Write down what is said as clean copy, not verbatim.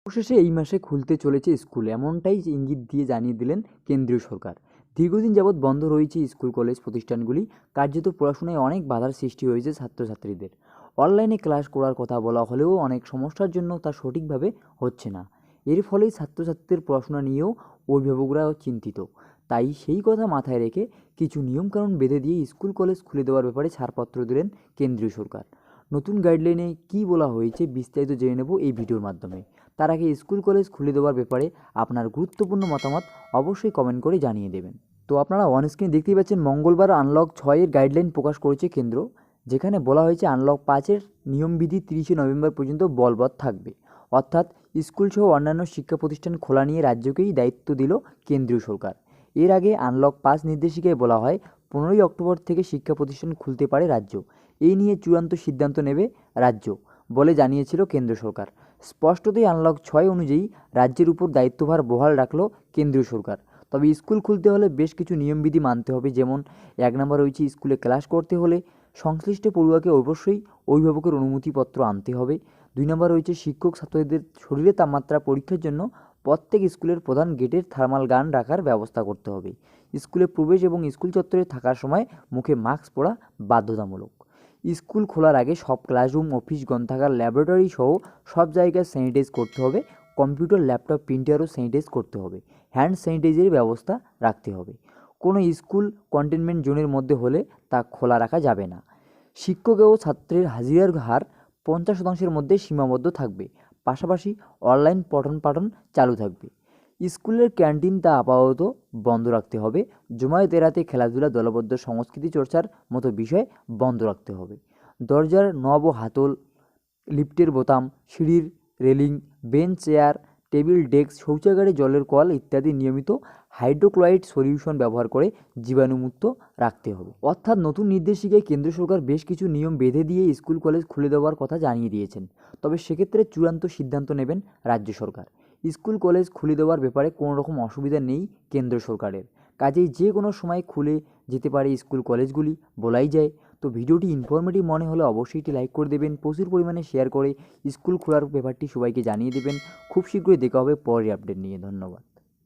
অবশেষে এই মাসে খুলতে চলেছে স্কুল, এমনটাই ইঙ্গিত দিয়ে জানিয়ে দিলেন কেন্দ্রীয় সরকার। দীর্ঘদিন যাবৎ বন্ধ রয়েছে স্কুল কলেজ প্রতিষ্ঠানগুলি। কার্যত পড়াশোনায় অনেক বাধার সৃষ্টি হয়েছে ছাত্রছাত্রীদের। অনলাইনে ক্লাস করার কথা বলা হলেও অনেক সমস্যার জন্য তা সঠিকভাবে হচ্ছে না। এর ফলেই ছাত্রছাত্রীদের পড়াশোনা নিয়েও অভিভাবকরাও চিন্তিত। তাই সেই কথা মাথায় রেখে কিছু নিয়মকানুন বেঁধে দিয়ে স্কুল কলেজ খুলে দেওয়ার ব্যাপারে ছাড়পত্র দিলেন কেন্দ্রীয় সরকার। নতুন গাইডলাইনে কী বলা হয়েছে বিস্তারিত জেনে নেব এই ভিডিওর মাধ্যমে। তার আগে স্কুল কলেজ খুলে দেওয়ার ব্যাপারে আপনার গুরুত্বপূর্ণ মতামত অবশ্যই কমেন্ট করে জানিয়ে দেবেন। তো আপনারা অনস্ক্রিনে দেখতেই পাচ্ছেন মঙ্গলবার আনলক 6-এর গাইডলাইন প্রকাশ করেছে কেন্দ্র, যেখানে বলা হয়েছে আনলক 5-এর নিয়মবিধি 30শে নভেম্বর পর্যন্ত বলবৎ থাকবে। অর্থাৎ স্কুলসহ অন্যান্য শিক্ষা প্রতিষ্ঠান খোলা নিয়ে রাজ্যকেই দায়িত্ব দিল কেন্দ্রীয় সরকার। এর আগে আনলক 5 নির্দেশিকায় বলা হয় 15ই অক্টোবর থেকে শিক্ষা প্রতিষ্ঠান খুলতে পারে রাজ্য। এই নিয়ে চূড়ান্ত সিদ্ধান্ত নেবে রাজ্য বলে জানিয়েছিল কেন্দ্র সরকার। স্পষ্টতই আনলক 6 অনুযায়ী রাজ্যের উপর দায়িত্বভার বহাল রাখল কেন্দ্রীয় সরকার। তবে স্কুল খুলতে হলে বেশ কিছু নিয়মবিধি মানতে হবে। যেমন 1 নম্বর রয়েছে, স্কুলে ক্লাস করতে হলে সংশ্লিষ্ট পড়ুয়াকে অবশ্যই অভিভাবকের অনুমতিপত্র আনতে হবে। 2 নম্বর রয়েছে, শিক্ষক ছাত্রদের শরীরে তাপমাত্রা পরীক্ষার জন্য প্রত্যেক স্কুলের প্রধান গেটের থার্মাল গান রাখার ব্যবস্থা করতে হবে। স্কুলে প্রবেশ এবং স্কুল চত্বরে থাকার সময় মুখে মাস্ক পরা বাধ্যতামূলক। স্কুল খোলার আগে সব ক্লাসরুম, অফিস, গ্রন্থাগার, ল্যাবরেটরি সহ সব জায়গায় স্যানিটাইজ করতে হবে। কম্পিউটার, ল্যাপটপ, প্রিন্টারও স্যানিটাইজ করতে হবে। হ্যান্ড স্যানিটাইজারের ব্যবস্থা রাখতে হবে। কোনো স্কুল কন্টেনমেন্ট জোনের মধ্যে হলে তা খোলা রাখা যাবে না। শিক্ষক ও ছাত্রের হাজিরার হার 50% মধ্যে সীমাবদ্ধ থাকবে। পাশাপাশি অনলাইন পঠন পাঠন চালু থাকবে। স্কুলের ক্যান্টিন তা আপাতত বন্ধ রাখতে হবে। জমায়েত এড়াতে খেলাধুলা, দলবদ্ধ সংস্কৃতি চর্চার মতো বিষয় বন্ধ রাখতে হবে। দরজার নব ও হাতল, লিফটের বোতাম, সিঁড়ির railing, bench, chair, table, desk, শৌচাগারে জলের কল ইত্যাদি নিয়মিত হাইড্রোক্লোরাইড সলিউশন ব্যবহার করে জীবাণুমুক্ত রাখতে হবে। অর্থাৎ নতুন নির্দেশিকায় কেন্দ্র সরকার বেশ কিছু নিয়ম বেঁধে দিয়ে স্কুল কলেজ খুলে দেওয়ার কথা জানিয়ে দিয়েছেন। তবে সেক্ষেত্রে চূড়ান্ত সিদ্ধান্ত নেবেন রাজ্য সরকার। স্কুল কলেজ খুলে দেওয়ার ব্যাপারে কোনো রকম অসুবিধা নেই কেন্দ্র সরকারের। কাজেই যে কোনো সময় খুলে যেতে পারে স্কুল কলেজগুলি বলাই যায়। তো ভিডিওটি ইনফরমেটিভ মনে হলে অবশ্যই এটি লাইক করে দেবেন, প্রচুর পরিমাণে শেয়ার করে স্কুল খোলার ব্যাপারটি সবাইকে জানিয়ে দেবেন। খুব শীঘ্রই দেখা হবে পরের আপডেট নিয়ে। ধন্যবাদ।